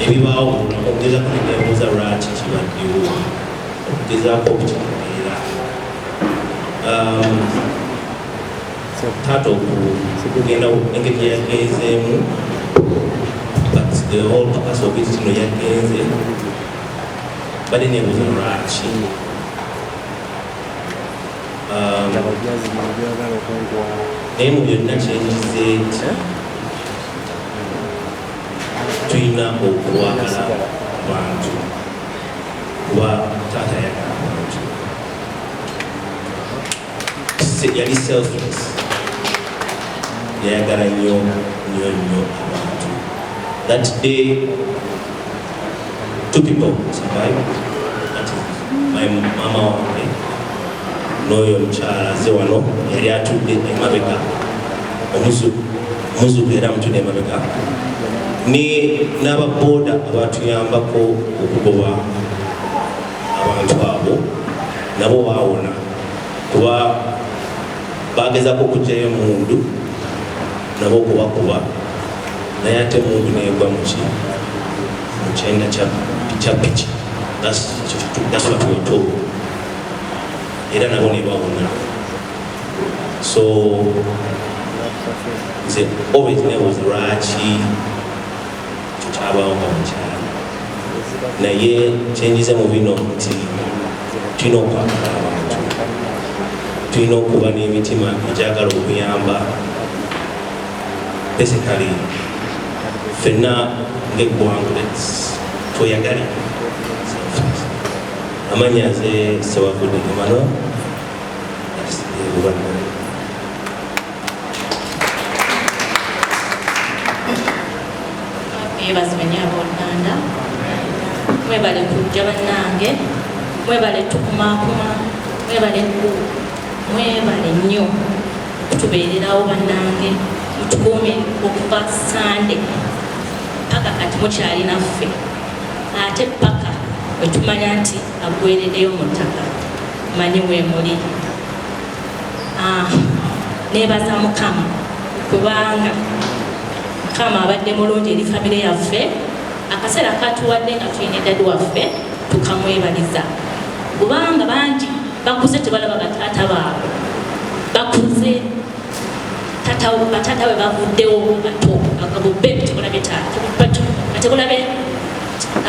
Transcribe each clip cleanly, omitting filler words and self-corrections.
ebibaawo okugezaako neneebuuza lwaki kibaddewo okugezaako okukitegeera taata okugenda engeri gyeyagenzeemu but the whole purpose of it kino yagenze badde neebuuza lwaki naye mu byonna kyenjize nti tulina okulwagala abantu kuba taata yagala abantu yali selfless yayagala nnyo abantu. That day two people survived. That is my mama wange n'oyo omukyala azze wano yali atudde emabega omuzuku era amutudde emabega n'ababooda abatuyambako okugoba abantu abo nabo baawona kuba bagezako okugyayo emundu nabo okubakuba naye ate emundu negwa mu kyenda kya piki. That's what we were told. Era nabo ne bawona. So nze always nebuuza lwaki kyabaawo nga mukyala naye kyenjize mu bino nti tulina okwagala abantu, tulina okuba n'emitima egyagala okuyamba. Basically ffenna ng'eggwanga tweyagale. Amanya nze Sewavudde Emmanuel Buganda. Bazimenya abooluganda mwebale kujja bannange, mwebale tukumakuma, mwebale nnyo okutubeererawo bannange, mutukuume okuva Sande paka kati mukyalinaffe ate paka wetumanya nti aggwereddeyo mu ttaka manyi weemuli. Neebaza Mukama kubanga Mukama abadde mulungi eri famire yaffe. Akaseera katuwadde nga tulina eddadi waffe tukamwebaliza kubanga bangi bakuze tebalaba bataata baabwe, bakuze bataata we bavuddewo bato bagabubbe tekulabe taata tekulabe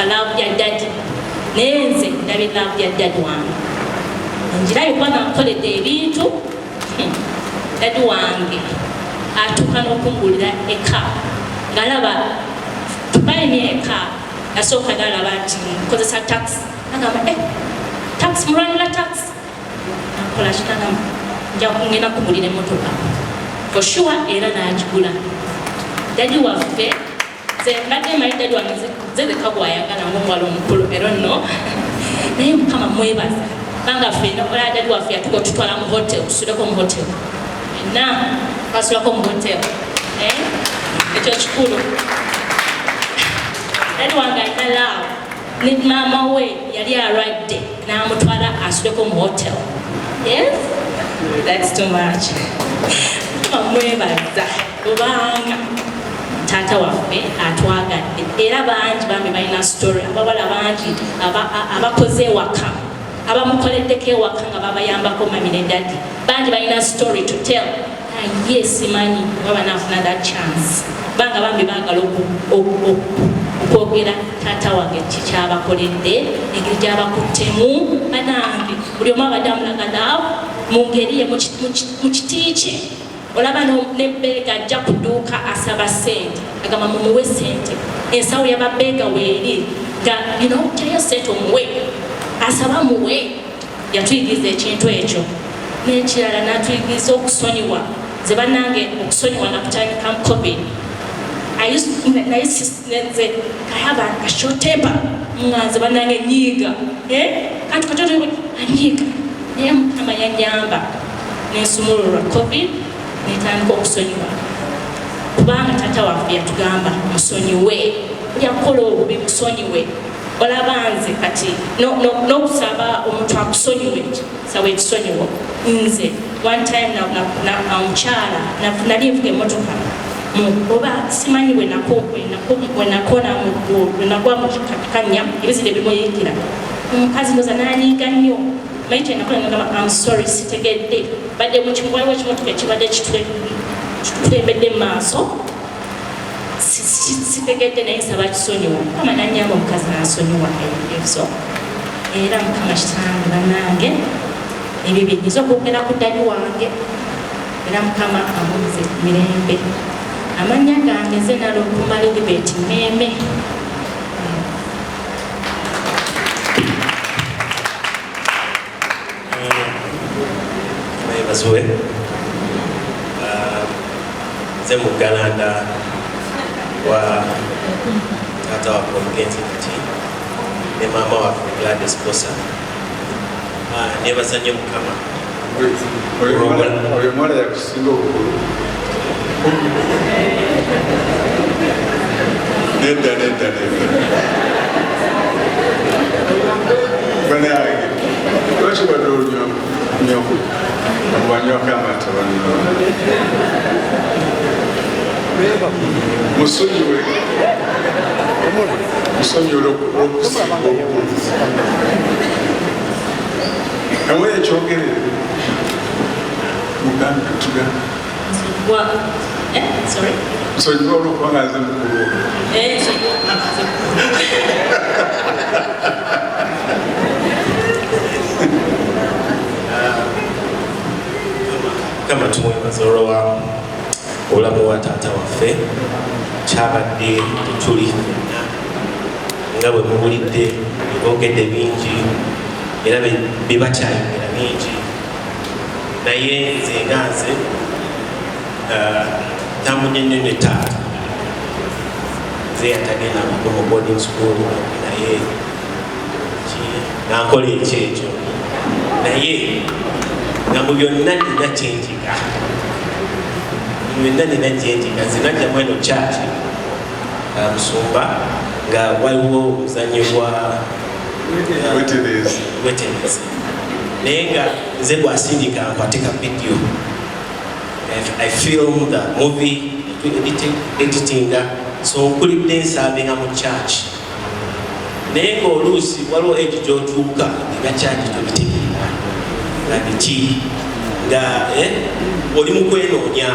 alaavu ya ddadi, naye nze ndaba elaavu ya ddadi wange njirayo kubanga nkoledde ebintu. Ddadi wange atuuka n'okungulira eka ngalaba tubayimye eka yasooka nalaba nti nkozesa taxi nagamba taxi mulwanira taxi nakola kinagamba nja kungenda kugulira emmotoka for sure era n'agigula. Ddadi waffe mbadde manyi ddadi wange zezeka bwayagala ng'omuwala omukulu era nno naye Mukama mwebaza kubanga ffenna ola ddadi waffe yatuka otutwala mu hotel tusuleko mu hotel enna twasulako mu hotel ekyo kikulu. Ddadi wange alina laawo ne maama we yali alwadde n'amutwala asuleko mu hotel. Yes, that's too much. Mwebaza kubanga taata waffe atwagadde era bangi bambi balina story, abawala bangi abakoze ewaka abamukoleddeko ewaka nga babayambako mami ne ddadi bangi balina story to tell. Ye simanyi baba nafuna that chance banga bambi baagala okwogera taata wange kikyabakoledde engeri gyabakuttemu banange buli omu abadde amulagalaawo mu ngeri ye mu kiti kye. Olaba nebbeega ajja ku dduuka asaba ssente agamba mumuwe ssente, ensawo yababbeega weeri nga tayo ssente omuwe asaba muwe. Yatuyigiriza ekintu ekyo n'ekirala n'atuyigiriza okusonyiwa. Ze bannange okusonyiwa nakutandika mu COVID. Naye nze I have a short temper nga ze bannange nyiiga kanti katoto anyiiga naye Mukama yannyamba n'ensumululwa COVID netandika okusonyiwa kubanga taata waffe yatugamba musonyiwe, yakola obubi musonyiwe. Olaba nze kati n'okusaba omuntu akusonyiwe sawa ekisonyiwo. Nze one time omukyala nali nvuga emmotoka oba simanyi wenakona mukikakanya ebizire bimuyikira omukazi noza nanyiga nnyo mayi kyenakola nagamba I'm sorry sitegedde badde mukimuwaliwo ekimotoka ekibadde kitulembedde mu maaso sitegedde naye nsaba kisonyiwa mukama nanyamba omukazi nansonyiwa ebyo era mukama kitange bannange ebyo byenyiza okwogera ku ddali wange era mukama amuze mirembe amanya gange nze nalo okumala Elibet Mmeeme Mazue nze Muganda wa taata wa Omugenzi kati ne maama wa Bbosa nebaza nnyo mukama oyo mwana yakusinga obukulu nedda bana yange lwaki wadde olunywako wanywako amata musonyiwe olwokusinga obukulu nawe ekyogere Muganda tuganda nsonyiwa olwokubanga nze mukulu kama tumwebaza olwa obulamu wa taata waffe kyabadde tuli nga bwe mubulidde boogedde bingi era bibakyayogera bingi naye nze nga nze tamunye nnyo ne taata nze yatagenda mu boarding school naye nankola ekyekyo naye nga mu byonna nina kyenjiga nze najja mweno kyaki Musumba nga waliwo omuzannyo gwa wetenezi naye nga nze gwasindika nkwateka video I filmed the movie editing so nkulidde nsabinga mu church naye ng'oluusi waliwo egi gy'otuuka nga church tobitegeera nga biki nga oli mu kwenoonya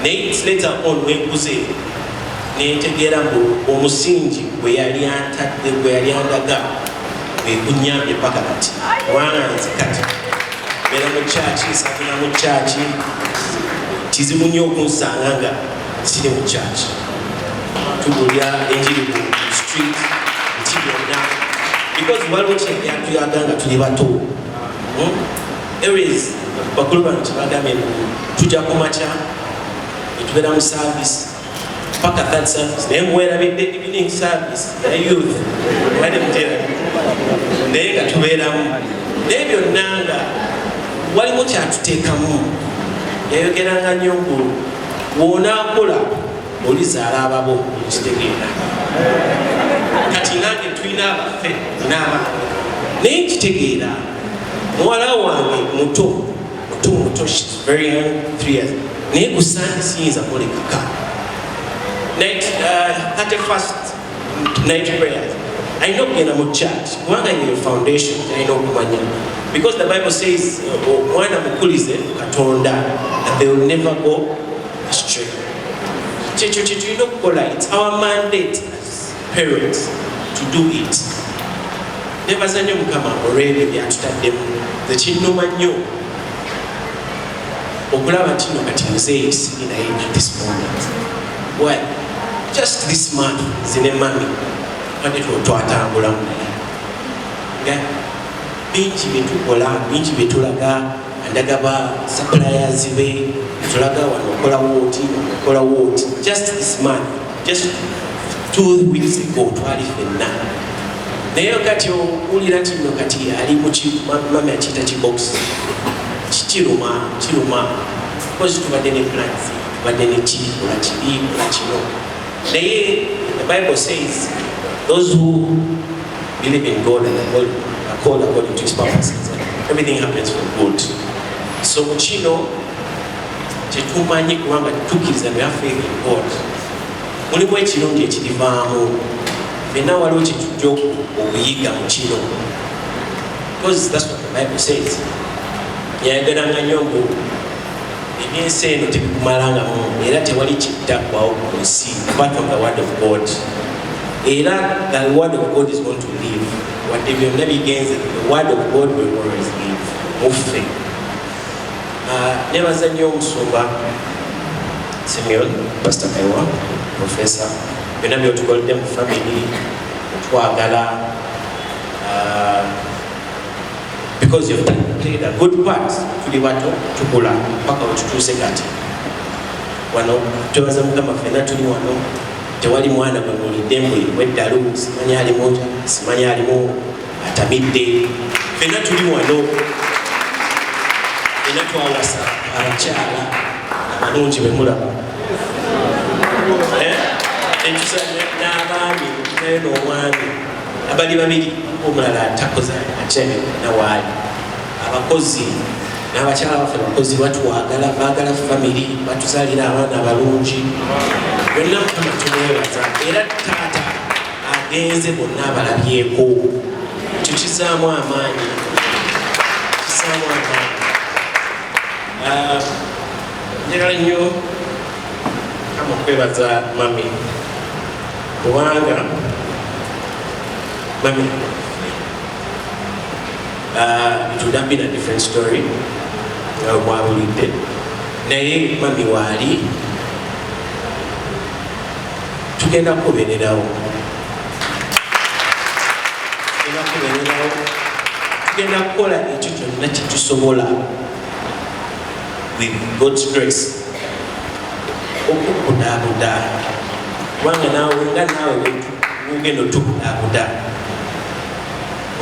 naye later on wenkuze nentegeera mbu omusingi gwe yali antadde gwe yali andaga gunyambye paka kati kubanga nze kati mbeera mu kyaki nsabira mu kyaki kizibu nnyo okunsanga nga siri mu kyaki tubulya enjiri ku street biki byonna because waliwo kyeyatuyaga nga tuli bato areas bakulu bano kyebagambye tujja ku makya netubeera mu service paka that service naye muwerabidde evening service ya youth bade mutera naye nga tubeeramu naye byonna nga waliwo kyatuteekamu yayogeranga nnyo ngu woonaakola olizaala ababo ekitegeera kati nange tulina abaffe n'abaana naye nkitegeera muwala wange muto she's very young 3 years naye ku Sunday siyinza kolekaka night 31st night prayers alina okugenda mu church kubanga yeyo foundation alina okumanya because the Bible says omwana mukulize Katonda and they will never go astray kyekyo tulina okukola it's our mandate as parents to do it nebaza nnyo mukama olw'ebyo byatutaddemu ze kinnuma nnyo okulaba kino kati muzeeyi siri naye at this moment why just this month zine mami kati twatambulamu naye bingi byetukola bingi byetulaga andaga ba suppliers be tulaga wano okola wooti just this month just 2 weeks ago twali fenna naye kati owulira kino kati ali mami akiyita kibox kiruma because tubadde ne plans tubadde ne kikola kino naye the Bible says those who believe in God and are called according to his purposes everything happens for good so kino tetumanyi kubanga tukkiriza byaffe God mulimu ekirungi ekirivaamu fenna waliwo kyetujja okuyiga mu kino because that's what the Bible says. Yayagalanga nnyo mbu ebyensi eno tebikumalangamu era tewali kittaggwawo ku nsi apart from the word of God. Era the word of God is going to live. Wadde byonna bigenze, the word of God will always live. Muffe. Nebaza nnyo omusumba Simeon, Pastor Kaiwa, Professor, byonna byotukoledde mu family, otwagala, because you've played a good part. Tuli bato tukula mpaka wetutuuse kati wano twebaza Mukama ffenna tuli wano tewali mwana gwe mulidde mbu weddalu simanyi alimu simanyi alimu atamidde ffenna tuli wano era twawasa abakyala abalungi be mulaba entusanya n'abaami naye n'omwami abali babiri omulala atakoza ate nawaali abakozi n'abakyala baffe abakozi batwagala baagala family batuzaalira abaana abalungi byonna Mukama tumwebaza era taata agenze bonna abalabyeko ekyo kizaamu amaanyi njagala nnyo Mukama okwebaza mami kubanga mami it would have been a different story mwabulidde naye mami waali tugenda kubeererawo tugenda kukola ekyo kyonna kyetusobola with God's grace okukudaabuda kubanga naawe nga naawe ugenda otukudaabuda